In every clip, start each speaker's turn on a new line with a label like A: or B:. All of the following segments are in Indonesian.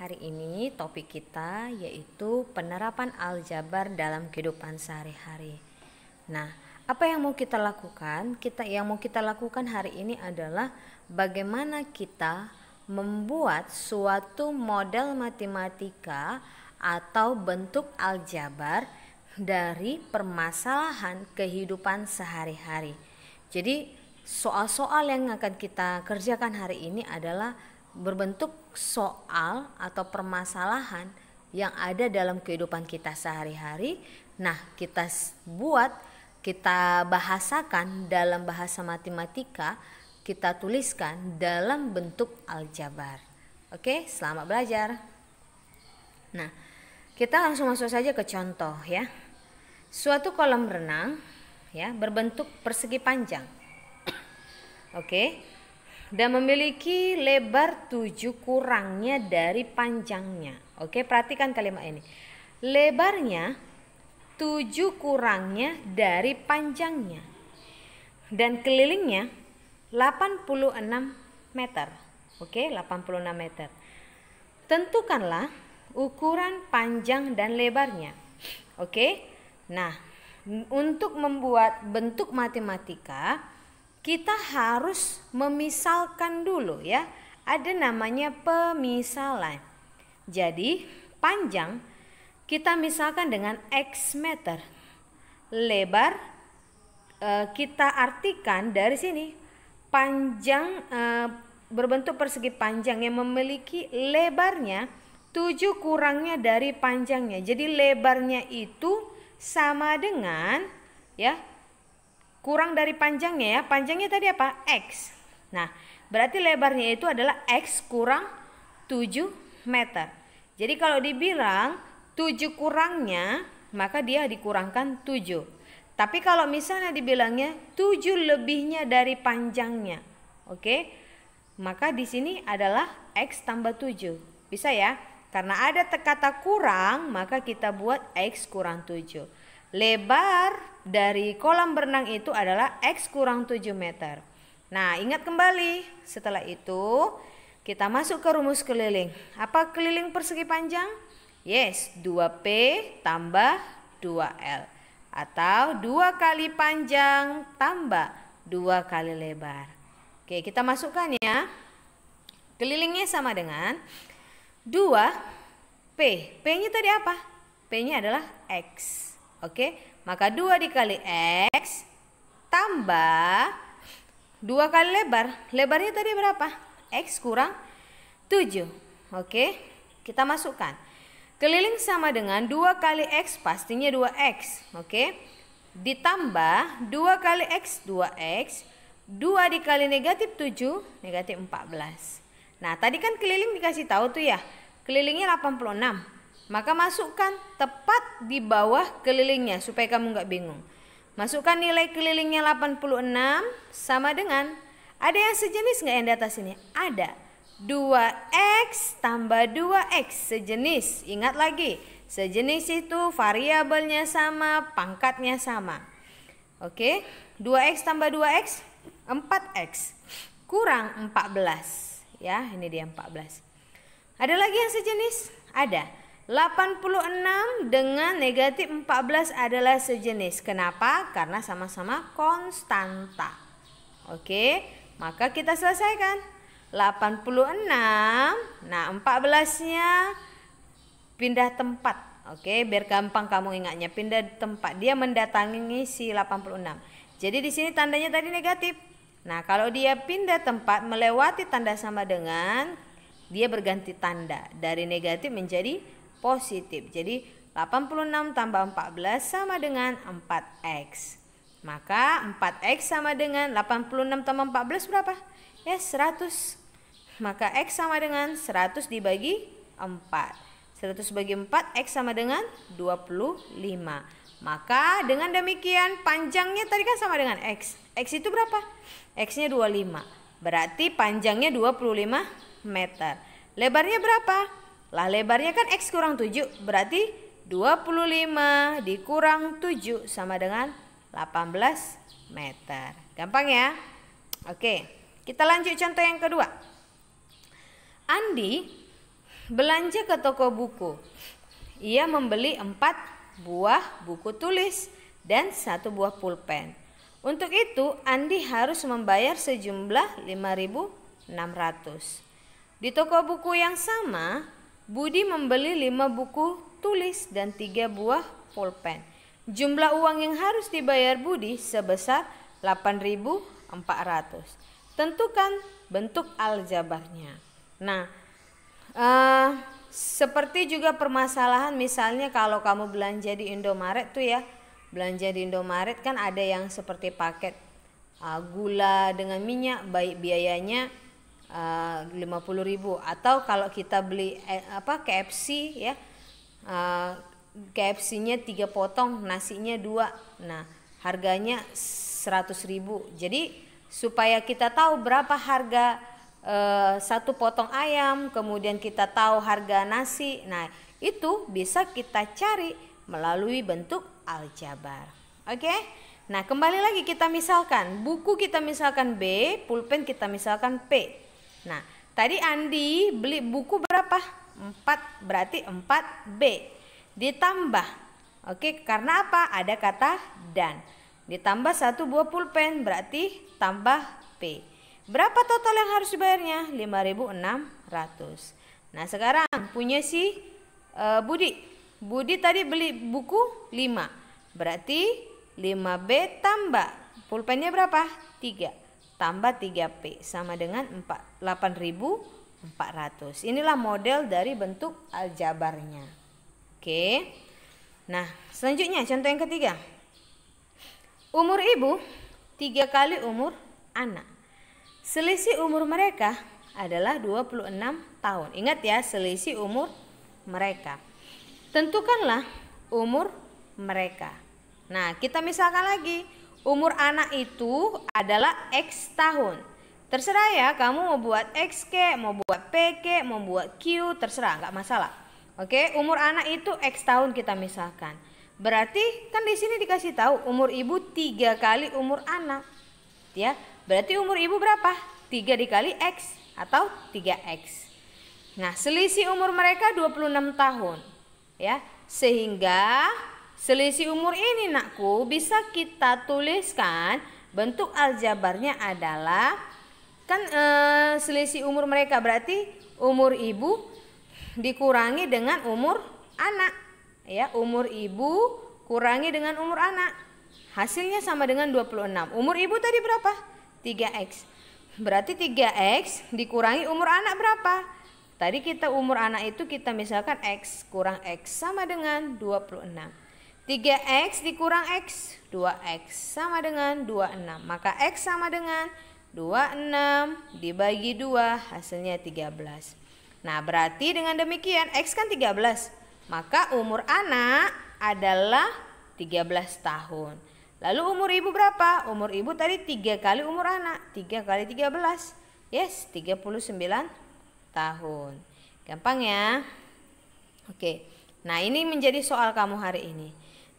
A: Hari ini topik kita yaitu penerapan aljabar dalam kehidupan sehari-hari. Nah, apa yang mau kita lakukan? Yang mau kita lakukan hari ini adalah bagaimana kita membuat suatu model matematika atau bentuk aljabar dari permasalahan kehidupan sehari-hari. Jadi, soal-soal yang akan kita kerjakan hari ini adalah berbentuk soal atau permasalahan yang ada dalam kehidupan kita sehari-hari. Nah, kita bahasakan dalam bahasa matematika, kita tuliskan dalam bentuk aljabar. Oke, selamat belajar. Nah, kita langsung masuk saja ke contoh ya. Suatu kolam renang ya berbentuk persegi panjang. Oke. Dan memiliki lebar 7 kurangnya dari panjangnya. Oke, perhatikan kalimat ini. Lebarnya 7 kurangnya dari panjangnya. Dan kelilingnya 86 meter. Oke, 86 meter. Tentukanlah ukuran panjang dan lebarnya. Oke. Nah, untuk membuat bentuk matematika, kita harus memisalkan dulu ya. Ada namanya pemisalan. Jadi panjang kita misalkan dengan X meter. Lebar kita artikan dari sini. Panjang berbentuk persegi panjang yang memiliki lebarnya 7 kurangnya dari panjangnya. Jadi lebarnya itu sama dengan ya kurang dari panjangnya ya. Panjangnya tadi apa? X. Nah, berarti lebarnya itu adalah X kurang 7 meter. Jadi kalau dibilang 7 kurangnya, maka dia dikurangkan 7. Tapi kalau misalnya dibilangnya 7 lebihnya dari panjangnya. Oke? Maka di sini adalah X tambah 7. Bisa ya? Karena ada kata kurang, maka kita buat X kurang 7. Lebar dari kolam berenang itu adalah X kurang 7 meter. Nah, ingat kembali. Setelah itu, kita masuk ke rumus keliling. Apa keliling persegi panjang? Yes, 2P tambah 2L. Atau 2 kali panjang tambah 2 kali lebar. Oke, kita masukkan ya. Kelilingnya sama dengan 2P. P-nya tadi apa? P-nya adalah X. Oke, maka 2 dikali X tambah 2 kali lebar. Lebarnya tadi berapa? X kurang 7. Oke, kita masukkan. Keliling sama dengan 2 kali X, pastinya 2X. Oke, ditambah 2 kali X, 2X. 2 dikali negatif 7, negatif 14. Nah, tadi kan keliling dikasih tahu tuh ya. Kelilingnya 86. Maka masukkan tepat di bawah kelilingnya supaya kamu nggak bingung. Masukkan nilai kelilingnya 86 sama dengan, ada yang sejenis nggak yang di atas ini? Ada. 2X tambah 2X sejenis. Ingat lagi, sejenis itu variabelnya sama, pangkatnya sama. Oke, 2X tambah 2X 4X kurang 14. Ya, ini dia 14. Ada lagi yang sejenis? Ada. 86 dengan negatif 14 adalah sejenis. Kenapa? Karena sama-sama konstanta. Oke, maka kita selesaikan. 86, nah 14-nya pindah tempat. Oke, biar gampang kamu ingatnya. Pindah tempat, dia mendatangi si 86. Jadi di sini tandanya tadi negatif. Nah, kalau dia pindah tempat melewati tanda sama dengan, dia berganti tanda dari negatif menjadi positif. Jadi 86 tambah 14 sama dengan 4X. Maka 4X sama dengan 86 tambah 14 berapa? Ya 100. Maka X sama dengan 100 dibagi 4. 100 bagi 4, X sama dengan 25. Maka dengan demikian panjangnya tadi kan sama dengan X. X itu berapa? X-nya 25. Berarti panjangnya 25 meter. Lebarnya berapa? Lah lebarnya kan X kurang 7. Berarti 25 dikurang 7 sama dengan 18 meter. Gampang ya? Oke, kita lanjut contoh yang kedua. Andi belanja ke toko buku. Ia membeli 4 buah buku tulis dan 1 buah pulpen. Untuk itu, Andi harus membayar sejumlah 5.600. Di toko buku yang sama, Budi membeli 5 buku tulis dan 3 buah pulpen. Jumlah uang yang harus dibayar Budi sebesar 8.400. Tentukan bentuk aljabarnya. Nah, seperti juga permasalahan misalnya kalau kamu belanja di Indomaret tuh ya. Belanja di Indomaret kan ada yang seperti paket gula dengan minyak, baik biayanya 50.000, atau kalau kita beli KFC ya, KFC-nya 3 potong, nasinya 2. Nah, harganya 100.000. Jadi supaya kita tahu berapa harga 1 potong ayam, kemudian kita tahu harga nasi. Nah, itu bisa kita cari melalui bentuk aljabar. Oke? Nah, kembali lagi kita misalkan, buku kita misalkan B, pulpen kita misalkan P. Nah, tadi Andi beli buku berapa? 4, berarti 4B. Ditambah, oke, karena apa? Ada kata dan. Ditambah 1 buah pulpen, berarti tambah P. Berapa total yang harus dibayarnya? 5.600. Nah, sekarang punya si Budi. Budi tadi beli buku 5. Berarti 5B tambah pulpennya berapa? 3. Tambah 3P sama dengan 8.400. Inilah model dari bentuk aljabarnya. Oke. Nah, selanjutnya contoh yang ketiga. Umur ibu 3 kali umur anak. Selisih umur mereka adalah 26 tahun. Ingat ya, selisih umur mereka. Tentukanlah umur mereka. Nah, kita misalkan lagi. Umur anak itu adalah X tahun. Terserah ya, kamu mau buat X ke, mau buat P ke, mau buat Q, terserah, nggak masalah. Oke, umur anak itu X tahun kita misalkan. Berarti kan di sini dikasih tahu umur ibu 3 kali umur anak. Ya, berarti umur ibu berapa? 3 dikali X atau 3X. Nah, selisih umur mereka 26 tahun. Ya, sehingga selisih umur ini nakku bisa kita tuliskan bentuk aljabarnya adalah kan selisih umur mereka berarti umur ibu dikurangi dengan umur anak. Ya, umur ibu kurangi dengan umur anak. Hasilnya sama dengan 26. Umur ibu tadi berapa? 3X. Berarti 3X dikurangi umur anak berapa? Tadi kita umur anak itu kita misalkan X kurang X sama dengan 26. 3X dikurang X, 2X sama dengan 26. Maka X sama dengan 26 dibagi 2, hasilnya 13. Nah, berarti dengan demikian X kan 13. Maka umur anak adalah 13 tahun. Lalu umur ibu berapa? Umur ibu tadi 3 kali umur anak. 3 kali 13. Yes, 39 tahun. Gampang ya? Oke. Nah, ini menjadi soal kamu hari ini.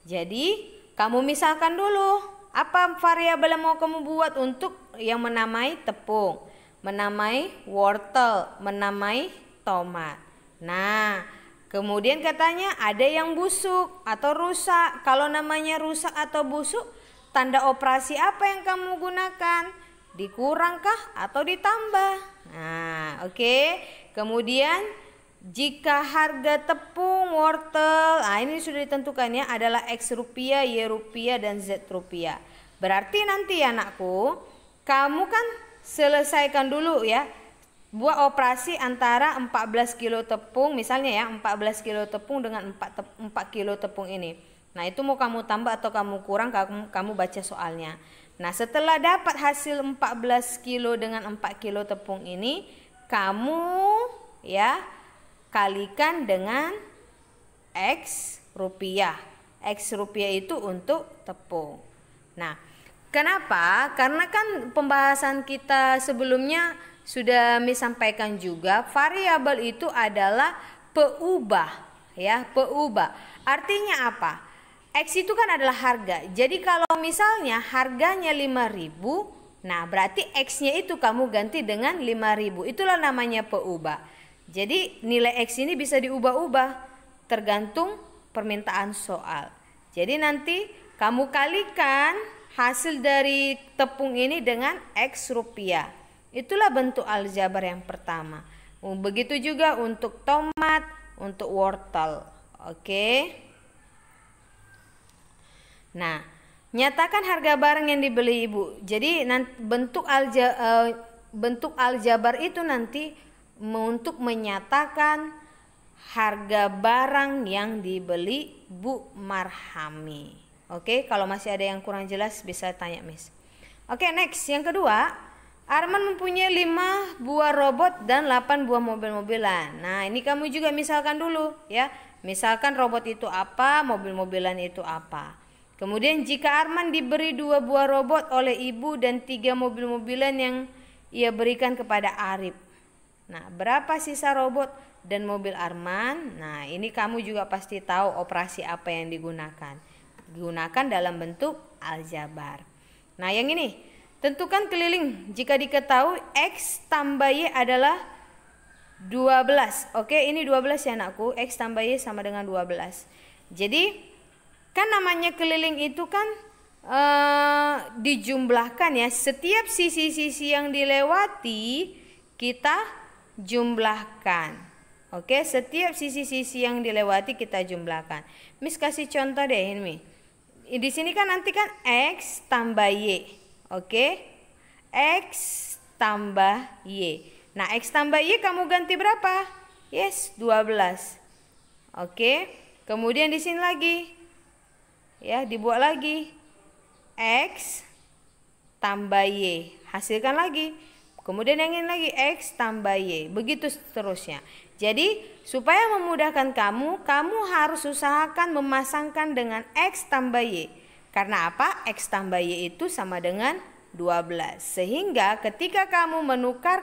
A: Jadi, kamu misalkan dulu apa variabel yang mau kamu buat untuk yang menamai tepung, menamai wortel, menamai tomat. Nah, kemudian katanya ada yang busuk atau rusak. Kalau namanya rusak atau busuk, tanda operasi apa yang kamu gunakan? Dikurangkah atau ditambah? Nah, oke. Kemudian jika harga tepung, wortel, nah ini sudah ditentukan ya, adalah X rupiah, Y rupiah, dan Z rupiah. Berarti nanti ya anakku, kamu kan selesaikan dulu ya. Buat operasi antara 14 kilo tepung, misalnya ya 14 kilo tepung dengan 4 kilo tepung ini. Nah, itu mau kamu tambah atau kamu kurang, kamu baca soalnya. Nah, setelah dapat hasil 14 kilo dengan 4 kilo tepung ini, kamu ya kalikan dengan X rupiah. X rupiah itu untuk tepung. Nah, kenapa? Karena kan pembahasan kita sebelumnya sudah sampaikan juga variabel itu adalah peubah ya, peubah. Artinya apa? X itu kan adalah harga. Jadi kalau misalnya harganya 5.000, nah berarti X-nya itu kamu ganti dengan 5.000. Itulah namanya peubah. Jadi nilai X ini bisa diubah-ubah tergantung permintaan soal. Jadi nanti kamu kalikan hasil dari tepung ini dengan X rupiah. Itulah bentuk aljabar yang pertama. Begitu juga untuk tomat, untuk wortel. Oke. Nah, nyatakan harga barang yang dibeli ibu. Jadi bentuk aljabar itu nanti untuk menyatakan harga barang yang dibeli Bu Marhami. Oke, kalau masih ada yang kurang jelas bisa tanya Miss. Oke, next. Yang kedua, Arman mempunyai 5 buah robot dan 8 buah mobil-mobilan. Nah, ini kamu juga misalkan dulu ya. Misalkan robot itu apa, mobil-mobilan itu apa. Kemudian jika Arman diberi 2 buah robot oleh ibu dan 3 mobil-mobilan yang ia berikan kepada Arif. Nah, berapa sisa robot dan mobil Arman? Nah, ini kamu juga pasti tahu operasi apa yang digunakan. Digunakan dalam bentuk aljabar. Nah, yang ini, tentukan keliling jika diketahui X tambah Y adalah 12. Oke, ini 12 ya anakku. X tambah Y sama dengan 12. Jadi kan namanya keliling itu kan dijumlahkan ya. Setiap sisi-sisi yang dilewati kita jumlahkan. Oke, setiap sisi-sisi yang dilewati kita jumlahkan. Miss kasih contoh deh ini. Di sini kan nanti kan X tambah Y. Oke. X tambah Y. Nah, X tambah Y kamu ganti berapa? Yes, 12. Oke. Kemudian di sini lagi. Ya, dibuat lagi X tambah Y, hasilkan lagi. Kemudian yang ini lagi X tambah Y, begitu seterusnya. Jadi supaya memudahkan kamu harus usahakan memasangkan dengan X tambah Y. Karena apa? X tambah Y itu sama dengan 12. Sehingga ketika kamu menukar